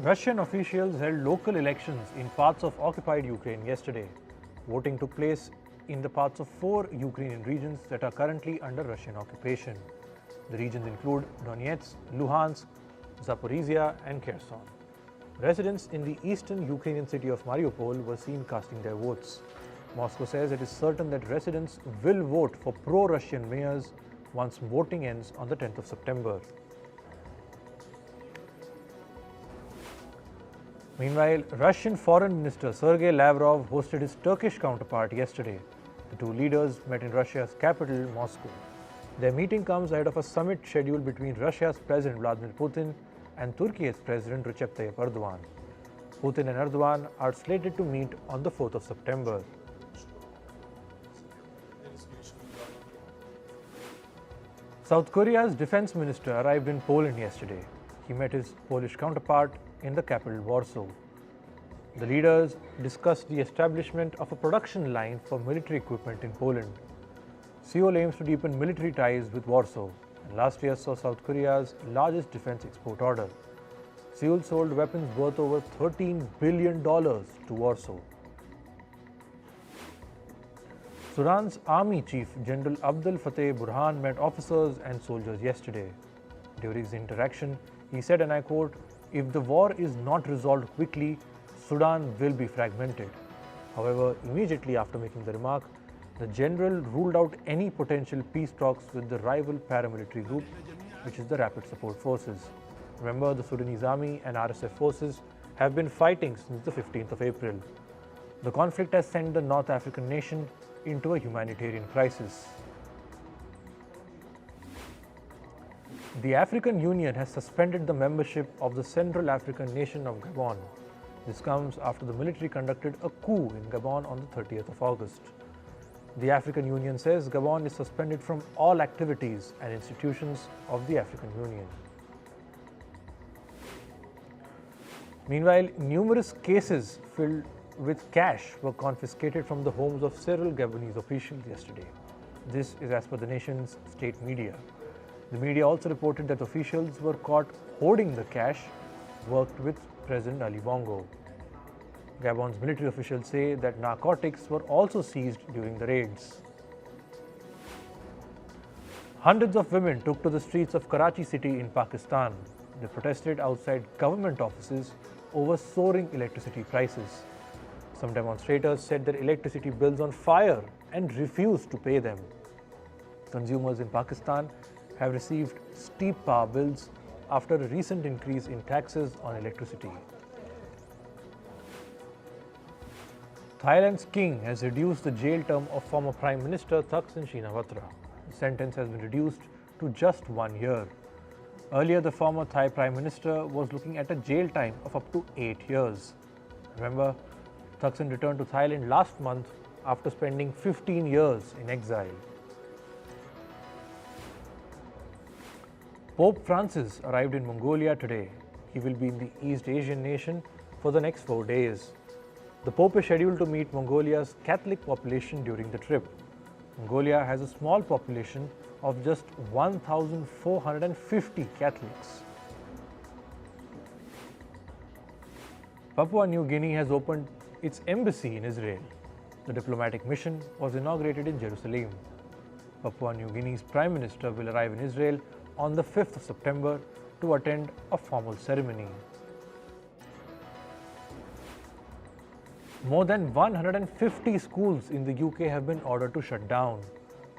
Russian officials held local elections in parts of occupied Ukraine yesterday. Voting took place in the parts of 4 Ukrainian regions that are currently under Russian occupation. The regions include Donetsk, Luhansk, Zaporizhia, and Kherson. Residents in the eastern Ukrainian city of Mariupol were seen casting their votes. Moscow says it is certain that residents will vote for pro-Russian mayors once voting ends on the 10th of September. Meanwhile, Russian Foreign Minister Sergei Lavrov hosted his Turkish counterpart yesterday. The two leaders met in Russia's capital, Moscow. Their meeting comes ahead of a summit scheduled between Russia's President Vladimir Putin and Turkey's President Recep Tayyip Erdogan. Putin and Erdogan are slated to meet on the 4th of September. South Korea's defense minister arrived in Poland yesterday. He met his Polish counterpart in the capital, Warsaw. The leaders discussed the establishment of a production line for military equipment in Poland. Seoul aims to deepen military ties with Warsaw, and last year saw South Korea's largest defense export order. Seoul sold weapons worth over $13 billion to Warsaw. Sudan's Army Chief General Abdel Fattah Burhan met officers and soldiers yesterday. During his interaction, he said, and I quote, "If the war is not resolved quickly, Sudan will be fragmented." However, immediately after making the remark, the general ruled out any potential peace talks with the rival paramilitary group, which is the Rapid Support Forces. Remember, the Sudanese army and RSF forces have been fighting since the 15th of April. The conflict has sent the North African nation into a humanitarian crisis. The African Union has suspended the membership of the Central African nation of Gabon. This comes after the military conducted a coup in Gabon on the 30th of August. The African Union says Gabon is suspended from all activities and institutions of the African Union. Meanwhile, numerous cases filled with cash were confiscated from the homes of several Gabonese officials yesterday. This is as per the nation's state media. The media also reported that officials were caught hoarding the cash worked with President Ali Bongo. Gabon's military officials say that narcotics were also seized during the raids. Hundreds of women took to the streets of Karachi city in Pakistan. They protested outside government offices over soaring electricity prices. Some demonstrators set their electricity bills on fire and refused to pay them. Consumers in Pakistan have received steep power bills after a recent increase in taxes on electricity. Thailand's king has reduced the jail term of former Prime Minister Thaksin Shinawatra. The sentence has been reduced to just 1 year. Earlier, the former Thai Prime Minister was looking at a jail time of up to 8 years. Remember, Thaksin returned to Thailand last month after spending 15 years in exile. Pope Francis arrived in Mongolia today. He will be in the East Asian nation for the next 4 days. The Pope is scheduled to meet Mongolia's Catholic population during the trip. Mongolia has a small population of just 1,450 Catholics. Papua New Guinea has opened its embassy in Israel. The diplomatic mission was inaugurated in Jerusalem. Papua New Guinea's Prime Minister will arrive in Israel on the 5th of September to attend a formal ceremony. More than 150 schools in the UK have been ordered to shut down.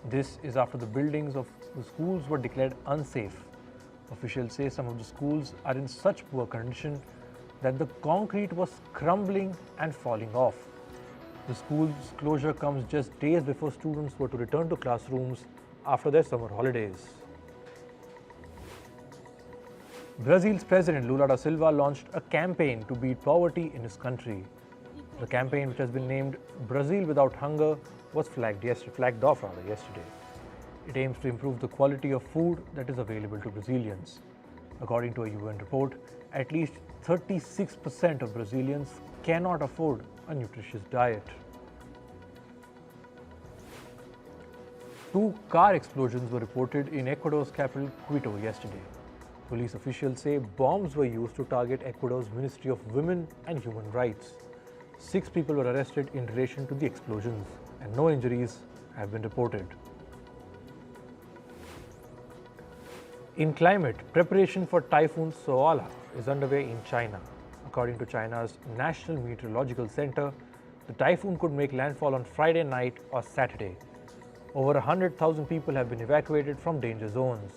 This is after the buildings of the schools were declared unsafe. Officials say some of the schools are in such poor condition that the concrete was crumbling and falling off. The school's closure comes just days before students were to return to classrooms after their summer holidays. Brazil's President Lula da Silva launched a campaign to beat poverty in his country. The campaign, which has been named Brazil Without Hunger, was flagged off yesterday. It aims to improve the quality of food that is available to Brazilians. According to a UN report, at least 36% of Brazilians cannot afford a nutritious diet. 2 car explosions were reported in Ecuador's capital, Quito, yesterday. Police officials say bombs were used to target Ecuador's Ministry of Women and Human Rights. 6 people were arrested in relation to the explosions, and no injuries have been reported. In climate, preparation for Typhoon Saola is underway in China. According to China's National Meteorological Center, the typhoon could make landfall on Friday night or Saturday. Over 100,000 people have been evacuated from danger zones.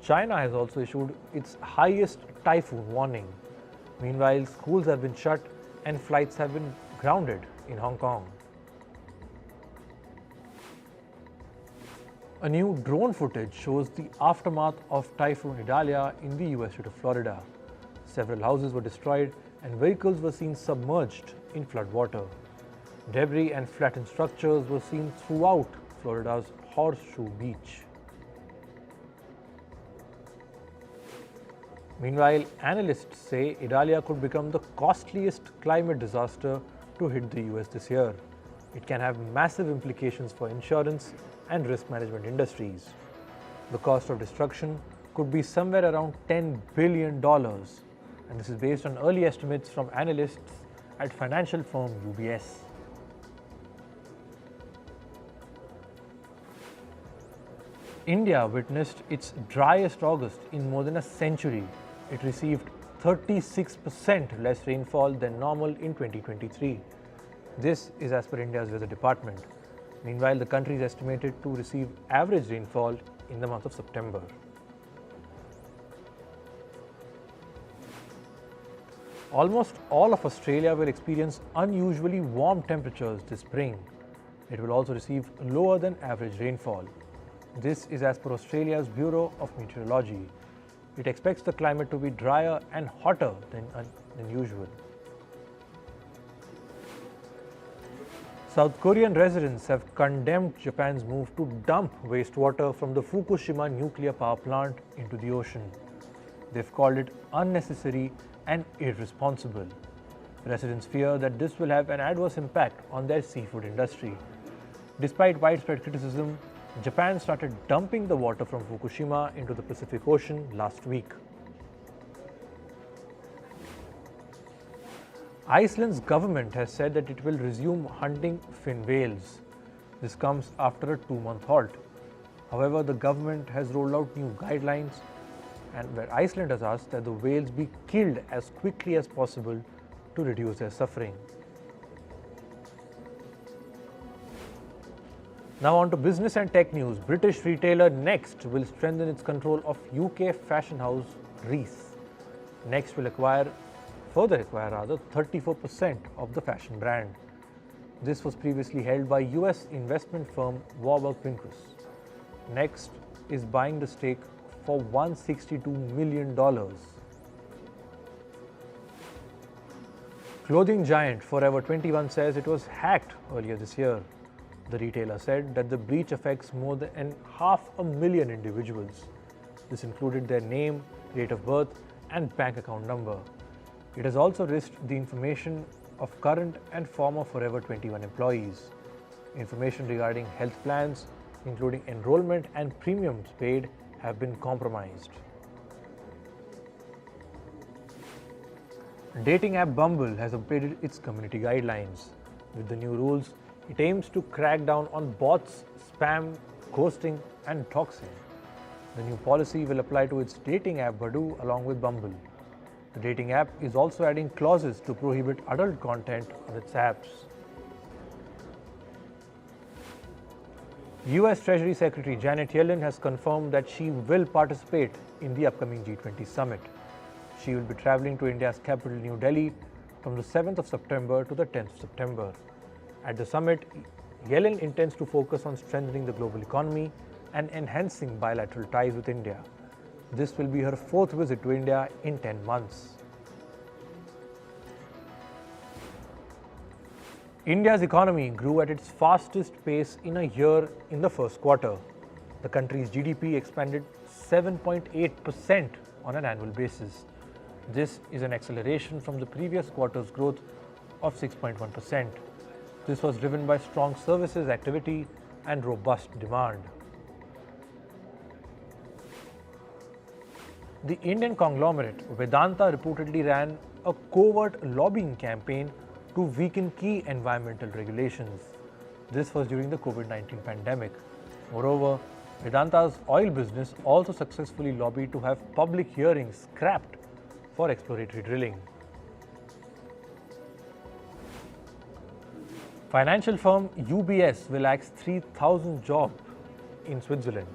China has also issued its highest typhoon warning. Meanwhile, schools have been shut and flights have been grounded in Hong Kong. A new drone footage shows the aftermath of Typhoon Idalia in the US state of Florida. Several houses were destroyed and vehicles were seen submerged in floodwater. Debris and flattened structures were seen throughout Florida's Horseshoe Beach. Meanwhile, analysts say Idalia could become the costliest climate disaster to hit the US this year. It can have massive implications for insurance and risk management industries. The cost of destruction could be somewhere around $10 billion, and this is based on early estimates from analysts at financial firm UBS. India witnessed its driest August in more than a century. It received 36% less rainfall than normal in 2023. This is as per India's Weather Department. Meanwhile, the country is estimated to receive average rainfall in the month of September. Almost all of Australia will experience unusually warm temperatures this spring. It will also receive lower than average rainfall. This is as per Australia's Bureau of Meteorology. It expects the climate to be drier and hotter than usual. South Korean residents have condemned Japan's move to dump wastewater from the Fukushima nuclear power plant into the ocean. They've called it unnecessary and irresponsible. Residents fear that this will have an adverse impact on their seafood industry. Despite widespread criticism, Japan started dumping the water from Fukushima into the Pacific Ocean last week. Iceland's government has said that it will resume hunting fin whales. This comes after a 2-month halt. However, the government has rolled out new guidelines, and where Iceland has asked that the whales be killed as quickly as possible to reduce their suffering. Now on to business and tech news. British retailer Next will strengthen its control of UK fashion house Reiss. Next will further acquire 34% of the fashion brand. This was previously held by US investment firm Warburg Pincus. Next is buying the stake for $162 million. Clothing giant Forever 21 says it was hacked earlier this year. The retailer said that the breach affects more than 500,000 individuals. This included their name, date of birth, and bank account number. It has also risked the information of current and former Forever 21 employees. Information regarding health plans, including enrollment and premiums paid, have been compromised. Dating app Bumble has updated its community guidelines. With the new rules, it aims to crack down on bots, spam, ghosting, and doxing. The new policy will apply to its dating app Badoo along with Bumble. The dating app is also adding clauses to prohibit adult content on its apps. US Treasury Secretary Janet Yellen has confirmed that she will participate in the upcoming G20 summit. She will be traveling to India's capital New Delhi from the 7th of September to the 10th of September. At the summit, Yellen intends to focus on strengthening the global economy and enhancing bilateral ties with India. This will be her 4th visit to India in 10 months. India's economy grew at its fastest pace in a year in the first quarter. The country's GDP expanded 7.8% on an annual basis. This is an acceleration from the previous quarter's growth of 6.1%. This was driven by strong services activity and robust demand. The Indian conglomerate Vedanta reportedly ran a covert lobbying campaign to weaken key environmental regulations. This was during the COVID-19 pandemic. Moreover, Vedanta's oil business also successfully lobbied to have public hearings scrapped for exploratory drilling. Financial firm UBS will axe 3,000 jobs in Switzerland.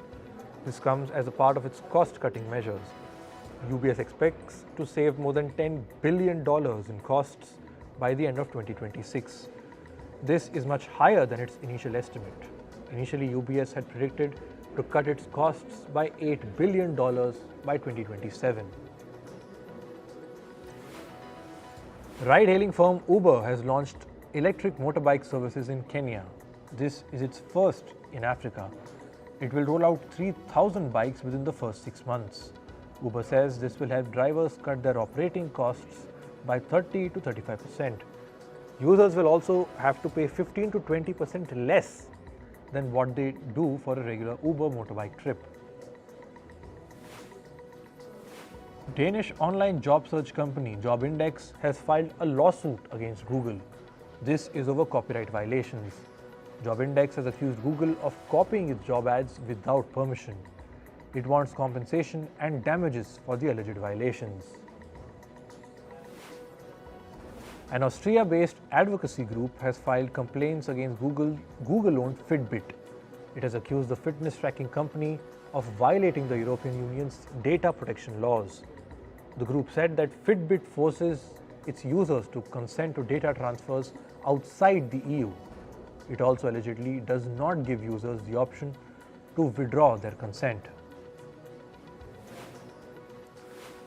This comes as a part of its cost-cutting measures. UBS expects to save more than $10 billion in costs by the end of 2026. This is much higher than its initial estimate. Initially, UBS had predicted to cut its costs by $8 billion by 2027. Ride-hailing firm Uber has launched electric motorbike services in Kenya. This is its first in Africa. It will roll out 3,000 bikes within the first 6 months. Uber says this will help drivers cut their operating costs by 30 to 35%. Users will also have to pay 15 to 20% less than what they do for a regular Uber motorbike trip. Danish online job search company Job Index has filed a lawsuit against Google. This is over copyright violations. Job Index has accused Google of copying its job ads without permission. It wants compensation and damages for the alleged violations. An Austria-based advocacy group has filed complaints against Google-owned Fitbit. It has accused the fitness tracking company of violating the European Union's data protection laws. The group said that Fitbit forces its users to consent to data transfers outside the EU. It also allegedly does not give users the option to withdraw their consent.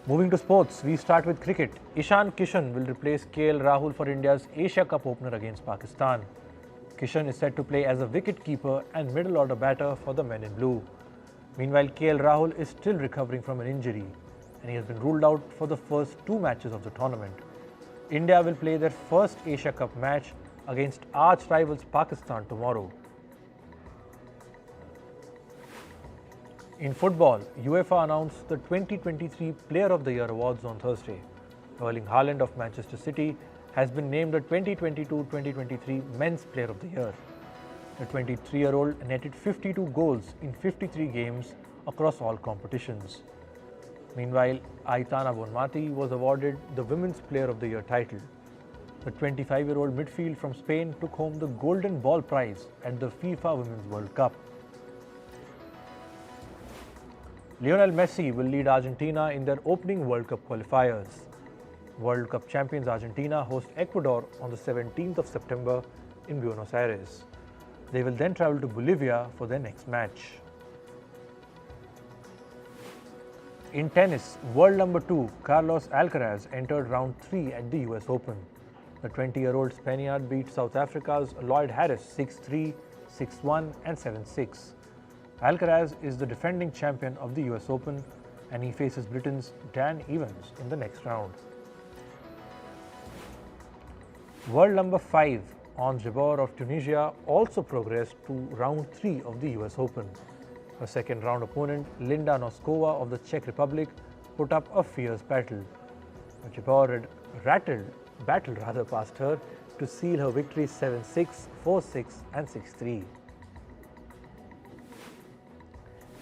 Moving to sports, we start with cricket. Ishan Kishan will replace KL Rahul for India's Asia Cup opener against Pakistan. Kishan is set to play as a wicket-keeper and middle-order batter for the men in blue. Meanwhile, KL Rahul is still recovering from an injury and he has been ruled out for the first 2 matches of the tournament. India will play their first Asia Cup match against arch-rivals Pakistan tomorrow. In football, UEFA announced the 2023 Player of the Year awards on Thursday. Erling Haaland of Manchester City has been named the 2022-2023 Men's Player of the Year. The 23-year-old netted 52 goals in 53 games across all competitions. Meanwhile, Aitana Bonmati was awarded the Women's Player of the Year title. The 25-year-old midfield from Spain took home the Golden Ball prize at the FIFA Women's World Cup. Lionel Messi will lead Argentina in their opening World Cup qualifiers. World Cup champions Argentina host Ecuador on the 17th of September in Buenos Aires. They will then travel to Bolivia for their next match. In tennis, world number 2 Carlos Alcaraz entered round 3 at the US Open. The 20-year-old Spaniard beat South Africa's Lloyd Harris 6-3, 6-1 and 7-6. Alcaraz is the defending champion of the US Open and he faces Britain's Dan Evans in the next round. World number 5 Ons Jabeur of Tunisia also progressed to round 3 of the US Open. Her second round opponent Linda Noskova of the Czech Republic put up a fierce battle. Jabeur had battled past her to seal her victory 7-6, 4-6 and 6-3.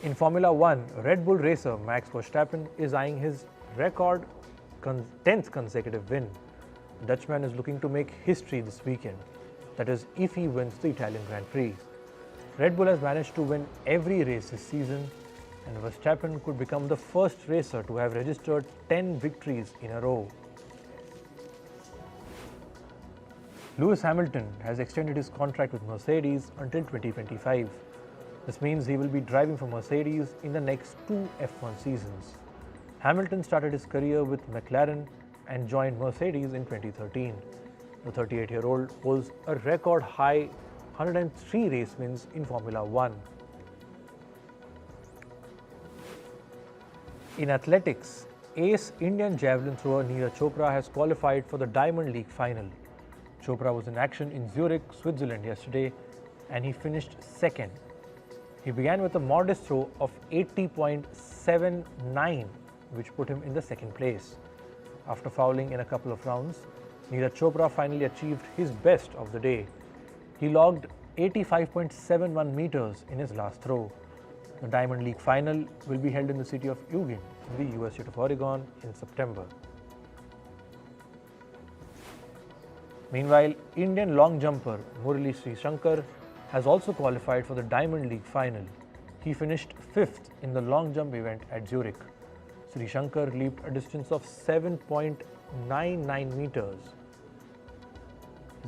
In Formula 1, Red Bull racer Max Verstappen is eyeing his record 10th consecutive win. The Dutchman is looking to make history this weekend, that is if he wins the Italian Grand Prix. Red Bull has managed to win every race this season and Verstappen could become the first racer to have registered 10 victories in a row. Lewis Hamilton has extended his contract with Mercedes until 2025. This means he will be driving for Mercedes in the next 2 F1 seasons. Hamilton started his career with McLaren and joined Mercedes in 2013. The 38-year-old holds a record high 103 race wins in Formula 1. In athletics, ace Indian javelin thrower Neeraj Chopra has qualified for the Diamond League final. Chopra was in action in Zurich, Switzerland yesterday and he finished second. He began with a modest throw of 80.79 which put him in the second place. After fouling in a couple of rounds, Neeraj Chopra finally achieved his best of the day. He logged 85.71 meters in his last throw. The Diamond League final will be held in the city of Eugene in the US state of Oregon in September. Meanwhile, Indian long jumper Murali Srishankar has also qualified for the Diamond League final. He finished 5th in the long jump event at Zurich. Srishankar leaped a distance of 7.99 meters.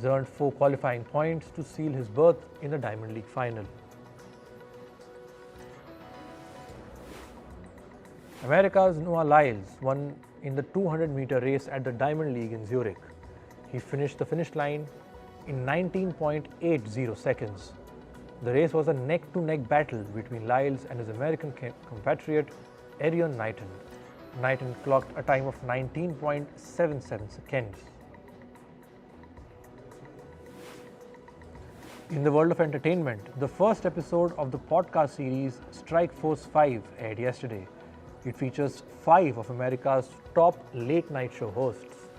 He earned 4 qualifying points to seal his berth in the Diamond League final. America's Noah Lyles won in the 200-meter race at the Diamond League in Zurich. He finished the finish line in 19.80 seconds. The race was a neck-to-neck battle between Lyles and his American compatriot Erion Knighton. Knighton clocked a time of 19.77 seconds. In the world of entertainment, the first episode of the podcast series Strike Force 5 aired yesterday. It features 5 of America's top late-night show hosts.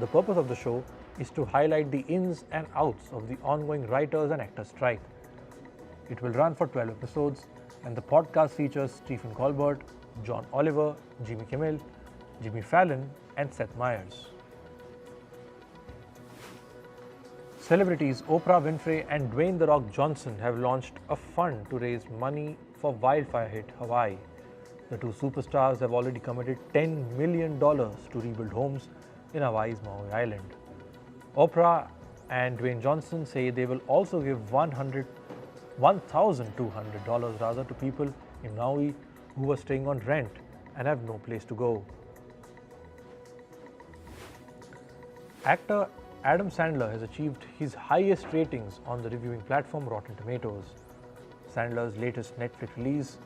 The purpose of the show is to highlight the ins and outs of the ongoing writers and actors strike. It will run for 12 episodes, and the podcast features Stephen Colbert, John Oliver, Jimmy Kimmel, Jimmy Fallon, and Seth Meyers. Celebrities Oprah Winfrey and Dwayne "The Rock" Johnson have launched a fund to raise money for wildfire-hit Hawaii. The two superstars have already committed $10 million to rebuild homes in Hawaii's Maui Island. Oprah and Dwayne Johnson say they will also give $1,200 to people in Maui who are staying on rent and have no place to go. Actor Adam Sandler has achieved his highest ratings on the reviewing platform Rotten Tomatoes. Sandler's latest Netflix release,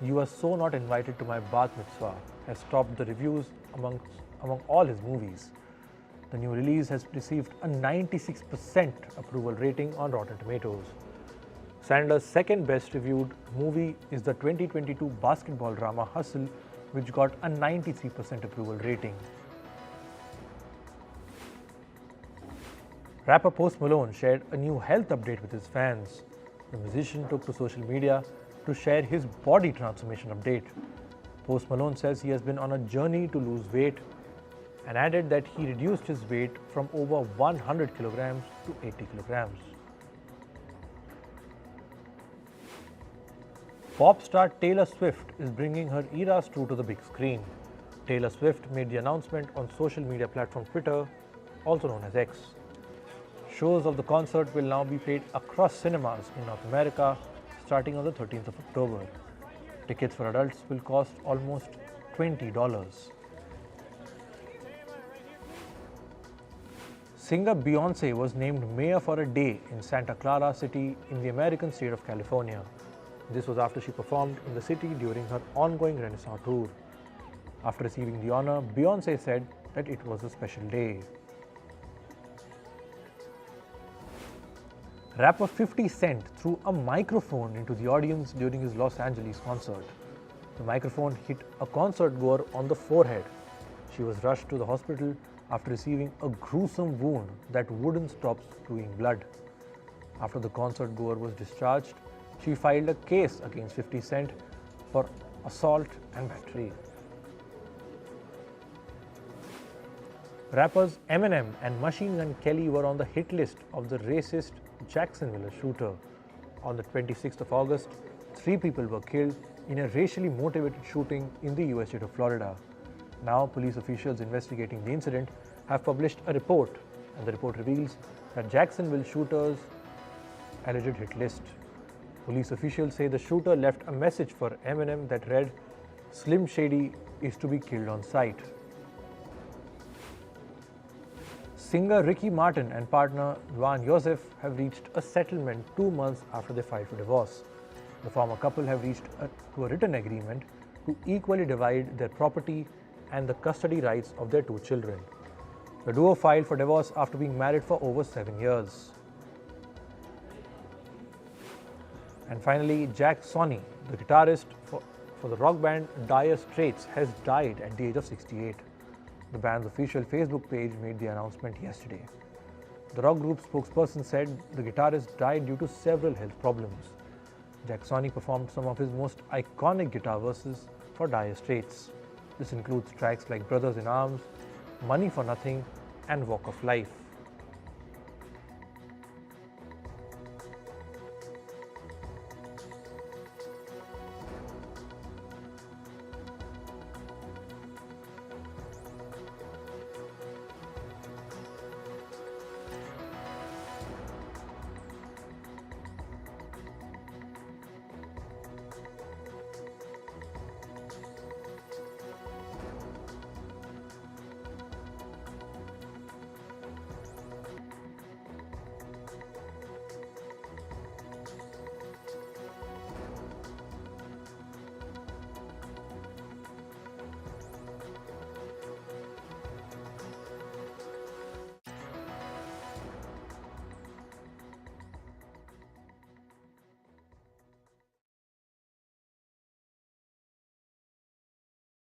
You Are So Not Invited to My Bath Mitzvah, has topped the reviews among all his movies. The new release has received a 96% approval rating on Rotten Tomatoes. Sandler's second best reviewed movie is the 2022 basketball drama Hustle, which got a 93% approval rating. Rapper Post Malone shared a new health update with his fans. The musician took to social media to share his body transformation update. Post Malone says he has been on a journey to lose weight and added that he reduced his weight from over 100 kilograms to 80 kilograms. Pop star Taylor Swift is bringing her Eras tour to the big screen. Taylor Swift made the announcement on social media platform Twitter, also known as X. Shows of the concert will now be played across cinemas in North America starting on the 13th of October. Tickets for adults will cost almost $20. Singer Beyonce was named mayor for a day in Santa Clara City in the American state of California. This was after she performed in the city during her ongoing Renaissance tour. After receiving the honor, Beyonce said that it was a special day. Rapper 50 Cent threw a microphone into the audience during his Los Angeles concert. The microphone hit a concert goer on the forehead. She was rushed to the hospital after receiving a gruesome wound that wouldn't stop spewing blood. After the concert goer was discharged, she filed a case against 50 Cent for assault and battery. Rappers Eminem and Machine Gun Kelly were on the hit list of the racist Jacksonville shooter. On the 26th of August, 3 people were killed in a racially motivated shooting in the US state of Florida. Now, police officials investigating the incident have published a report, and the report reveals that Jacksonville shooter's alleged hit list. Police officials say the shooter left a message for Eminem that read, "Slim Shady is to be killed on sight." Singer Ricky Martin and partner Luan Yosef have reached a settlement 2 months after they filed for divorce. The former couple have reached to a written agreement to equally divide their property and the custody rights of their 2 children. The duo filed for divorce after being married for over 7 years. And finally, Jack Sonney, the guitarist for the rock band Dire Straits has died at the age of 68. The band's official Facebook page made the announcement yesterday. The rock group spokesperson said the guitarist died due to several health problems. Jackson performed some of his most iconic guitar verses for Dire Straits. This includes tracks like Brothers in Arms, Money for Nothing, and Walk of Life.